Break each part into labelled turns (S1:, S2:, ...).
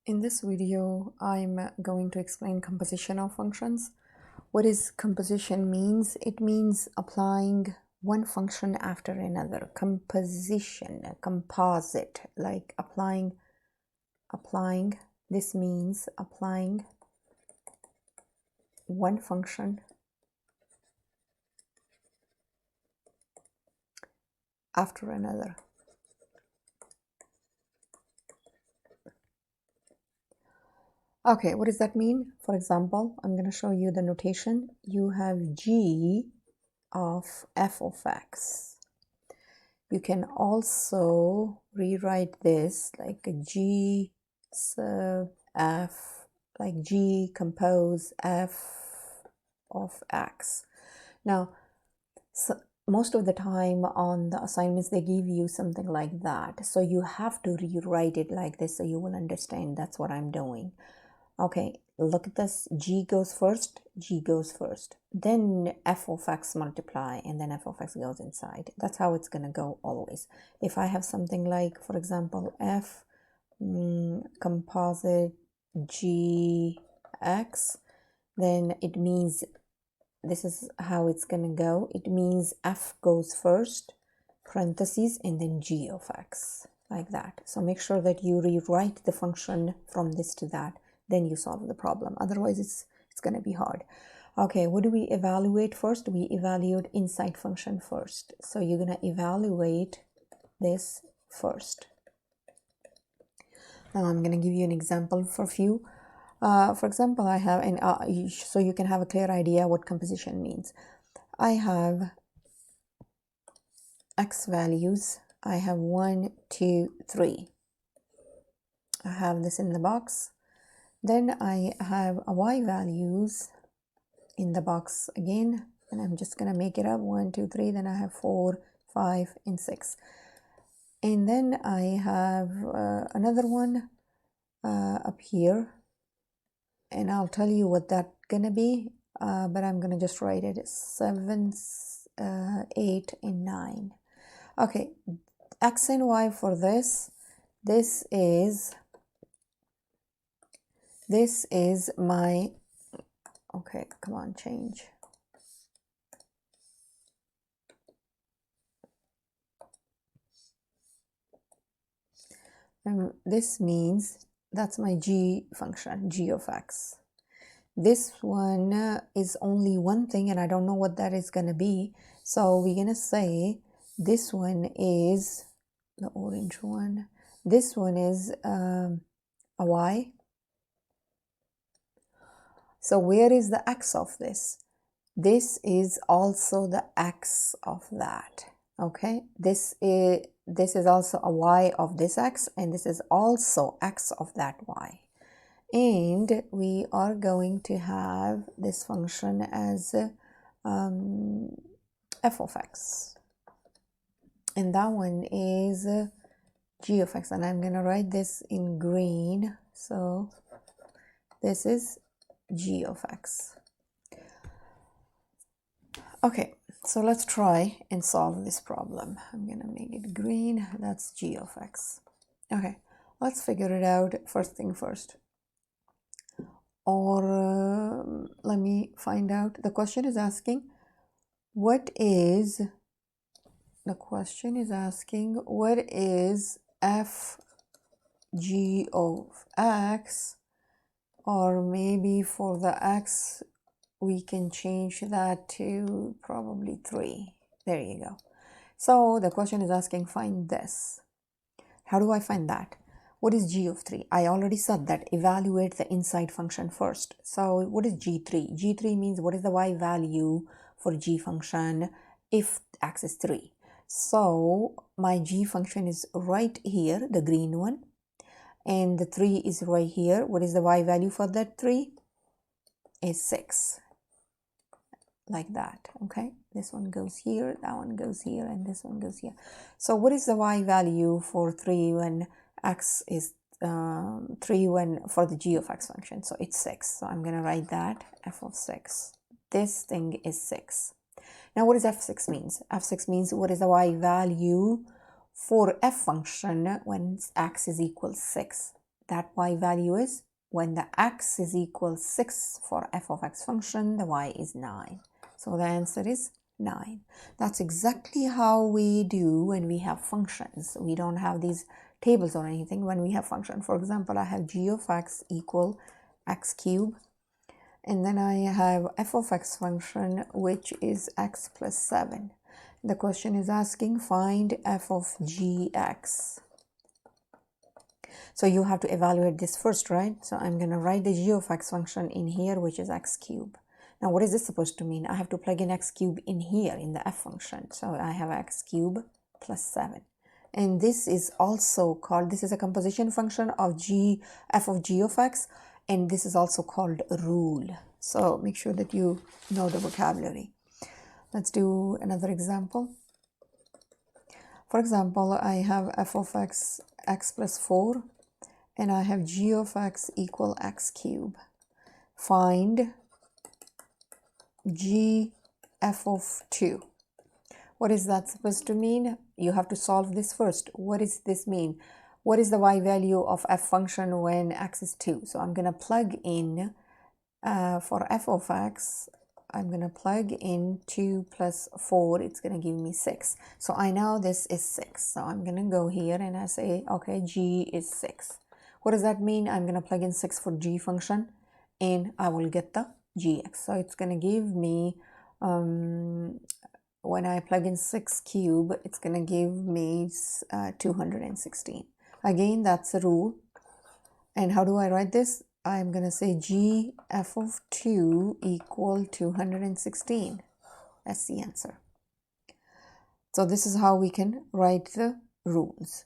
S1: In this video, I'm going to explain composition of functions. What is composition means? It means applying one function after another. Composition, composite, like applying. This means applying one function after another. Okay, what does that mean? For example, I'm going to show you the notation. You have g of f of x. You can also rewrite this like a g sub f, like g compose f of x. Now, most of the time on the assignments, they give you something like that. So you have to rewrite it like this so you will understand that's what I'm doing. Okay, look at this. G goes first, G goes first. Then f of x multiply, and then f of x goes inside. That's how it's going to go always. If I have something like, for example, f composite g x, then it means this is how it's going to go. It means f goes first, parentheses, and then g of x, like that. So make sure that you rewrite the function from this to that. Then you solve the problem. Otherwise, it's going to be hard. Okay, what do we evaluate first? We evaluate inside function first. So you're going to evaluate this first. Now I'm going to give you an example for a few. For example, I have, so you can have a clear idea what composition means. I have x values. I have 1, 2, 3. I have this in the box. Then I have a y values in the box again, and I'm just going to make it up 1, 2, 3. Then I have 4, 5, and 6. And then I have another one up here, and I'll tell you what that's going to be, but I'm going to just write it 7, 8, and 9. Okay, x and y for this. This is my, okay, come on, change. This means that's my g function, g of x. This one is only one thing, and I don't know what that is going to be. So we're going to say this one is the orange one. This one is a y. So where is the x of this? This is also the x of that. Okay, this is also a y of this x, and this is also x of that y. And we are going to have this function as f of x. And that one is g of x. And I'm going to write this in green. So this is g of x. Okay, so let's try and solve this problem. I'm going to make it green. That's g of x. Okay, let's figure it out first thing first. Or let me find out. The question is asking, what is f g of x? Or maybe for the x, we can change that to probably 3. There you go. So the question is asking, find this. How do I find that? What is g of 3? I already said that evaluate the inside function first. So what is g3? g3 means what is the y value for g function if x is 3. So my g function is right here, the green one. And the 3 is right here. What is the y value for that 3? Is 6. Like that, okay? This one goes here, that one goes here, and this one goes here. So what is the y value for 3 when x is 3 when for the g of x function? So it's 6. So I'm going to write that, f of 6. This thing is 6. Now what does f6 means? f6 means what is the y value for f function when x is equal to 6. that y value is when the x is equal 6 for f of x function, the y is 9. So the answer is 9. That's exactly how we do when we have functions. We don't have these tables or anything when we have function. For example, I have g of x equal x cubed, and then I have f of x function, which is x plus 7. The question is asking find f of gx. So you have to evaluate this first, right? So I'm going to write the g of x function in here, which is x cubed. Now, what is this supposed to mean? I have to plug in x cubed in here in the f function. So I have x cubed plus 7. And this is also called, this is a composition function of f of g of x. And this is also called rule. So make sure that you know the vocabulary. Let's do another example. For example, I have f of x, x plus 4. And I have g of x equal x cubed. Find g f of 2. What is that supposed to mean? You have to solve this first. What does this mean? What is the y value of f function when x is 2? So I'm going to plug in, for f of x, I'm going to plug in 2 plus 4. It's going to give me 6. So I know this is 6. So I'm going to go here and I say, okay, g is 6. What does that mean? I'm going to plug in 6 for g function and I will get the gx. So it's going to give me, when I plug in 6 cube, it's going to give me 216. Again, that's a rule. And how do I write this? I'm going to say g f of 2 equal 216. That's the answer. So this is how we can write the rules.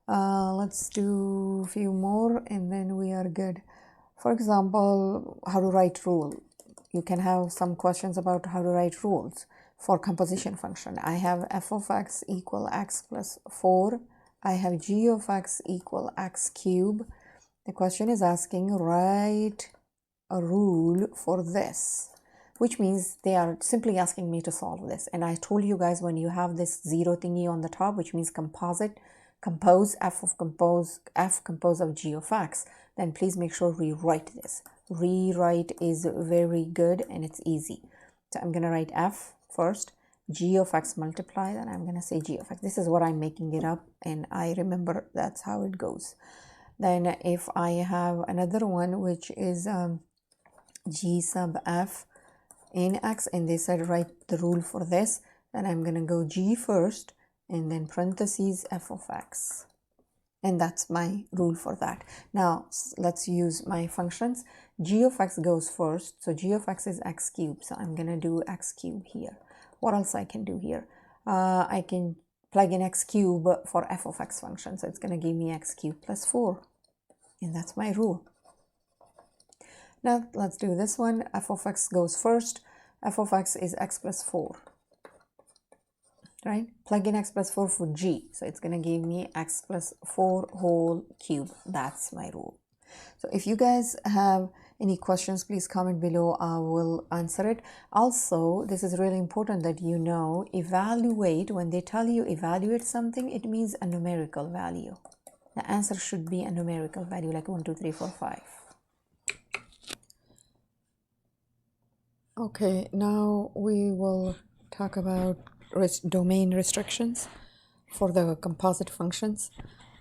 S1: Let's do a few more and then we are good. For example, how to write rule. You can have some questions about how to write rules for composition function. I have f of x equal x plus 4. I have g of x equal x cubed. The question is asking write a rule for this, which means they are simply asking me to solve this. And I told you guys, when you have this 0 thingy on the top, which means composite, compose f compose of g of x, then please make sure we write this. Rewrite is very good and it's easy. So I'm going to write f first, g of x multiply, then I'm going to say g of x. This is what I'm making it up and I remember that's how it goes. Then if I have another one, which is g sub f in x, and they said write the rule for this, then I'm going to go g first and then parentheses f of x. And that's my rule for that. Now, let's use my functions. G of x goes first. So g of x is x cubed. So I'm going to do x cubed here. What else I can do here? I can plug in x cubed for f of x function. So it's going to give me x cubed plus 4. And that's my rule. Now, let's do this one. F of x goes first. F of x is x plus 4. Right? Plug in x plus 4 for g. So it's going to give me x plus 4 whole cube. That's my rule. So if you guys have any questions, please comment below. I will answer it. Also, this is really important that you know, evaluate, when they tell you evaluate something, it means a numerical value. The answer should be a numerical value like 1, 2, 3, 4, 5. Okay, now we will talk about domain restrictions for the composite functions.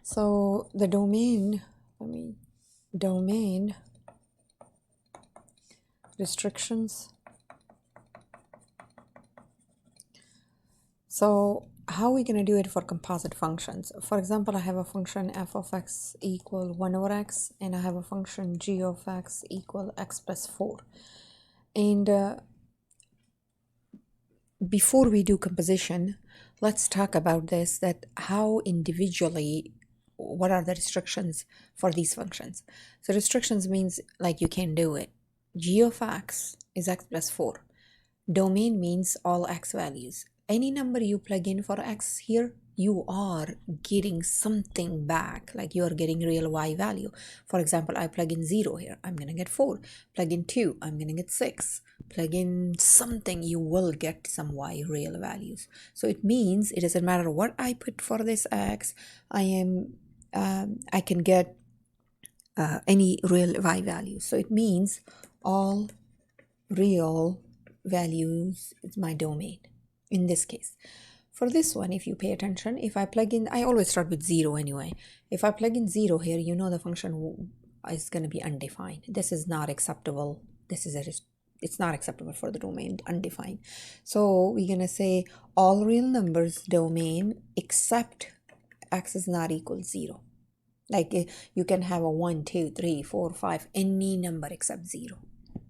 S1: So the domain restrictions. So how are we going to do it for composite functions? For example, I have a function f of x equal 1 over x, and I have a function g of x equal x plus 4. And before we do composition, let's talk about this, that how individually, what are the restrictions for these functions. So restrictions means like you can do it. G of x is x plus 4. Domain means all x values. Any number you plug in for x here, you are getting something back, like you are getting real y value. For example, I plug in 0 here, I'm going to get 4. Plug in 2, I'm going to get 6. Plug in something, you will get some y real values. So it means it doesn't matter what I put for this x, I can get any real y values. So it means all real values is my domain in this case. For this one, if you pay attention, if I plug in, I always start with 0 anyway. If I plug in 0 here, you know the function is going to be undefined. This is not acceptable. It's not acceptable for the domain undefined. So we're going to say all real numbers domain except x is not equal 0. Like you can have a 1, 2, 3, 4, 5, any number except 0.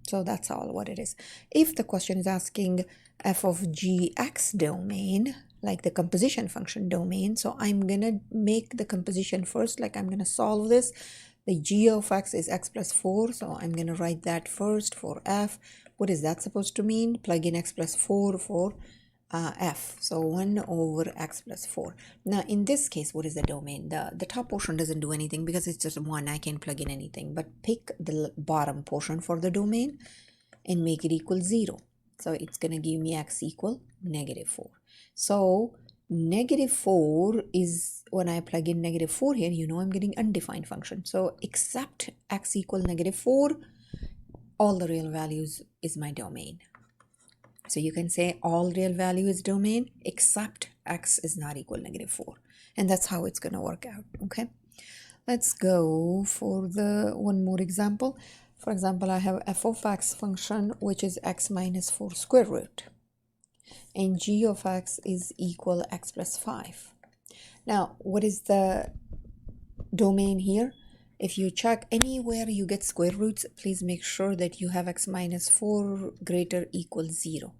S1: So that's all what it is. If the question is asking f of gx domain, like the composition function domain, so I'm gonna make the composition first, like I'm gonna solve this. The g of x is x plus 4, so I'm gonna write that first for f. What is that supposed to mean? Plug in x plus 4 for f, so 1 over x plus 4. Now in this case, what is the domain? The top portion doesn't do anything because it's just 1. I can't plug in anything, but pick the bottom portion for the domain and make it equal 0. So it's gonna give me x equal -4. So -4 is, when I plug in -4 here, you know I'm getting undefined function. So except x equal -4, all the real values is my domain. So you can say all real value is domain except x is not equal -4. And that's how it's going to work out, okay? Let's go for the one more example. For example, I have f of x function, which is x minus 4 square root. And g of x is equal x plus 5. Now, what is the domain here? If you check anywhere you get square roots, please make sure that you have x minus 4 greater equal 0.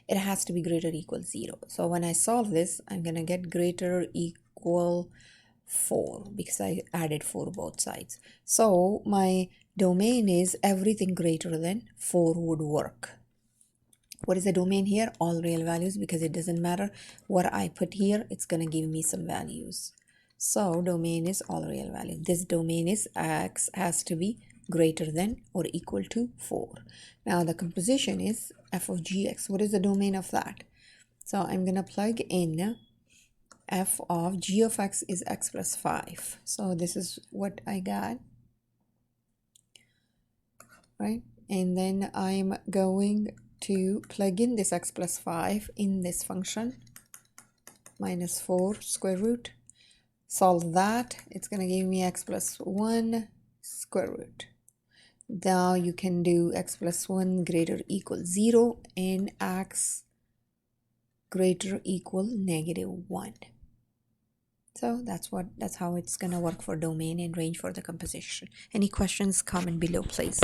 S1: It has to be greater equal 0. So when I solve this, I'm going to get greater equal 4 because I added 4 both sides. So my domain is everything greater than 4 would work. What is the domain here? All real values, because it doesn't matter what I put here, it's going to give me some values. So domain is all real values. This domain is x has to be greater than or equal to 4. Now the composition is f of gx. What is the domain of that? So I'm going to plug in f of g of x is x plus 5. So this is what I got, right? And then I'm going to plug in this x plus 5 in this function, minus 4 square root. Solve that, it's going to give me x plus 1 square root. Now you can do x plus 1 greater equal 0 and x greater equal -1. So that's how it's going to work for domain and range for the composition. Any questions, comment below, please.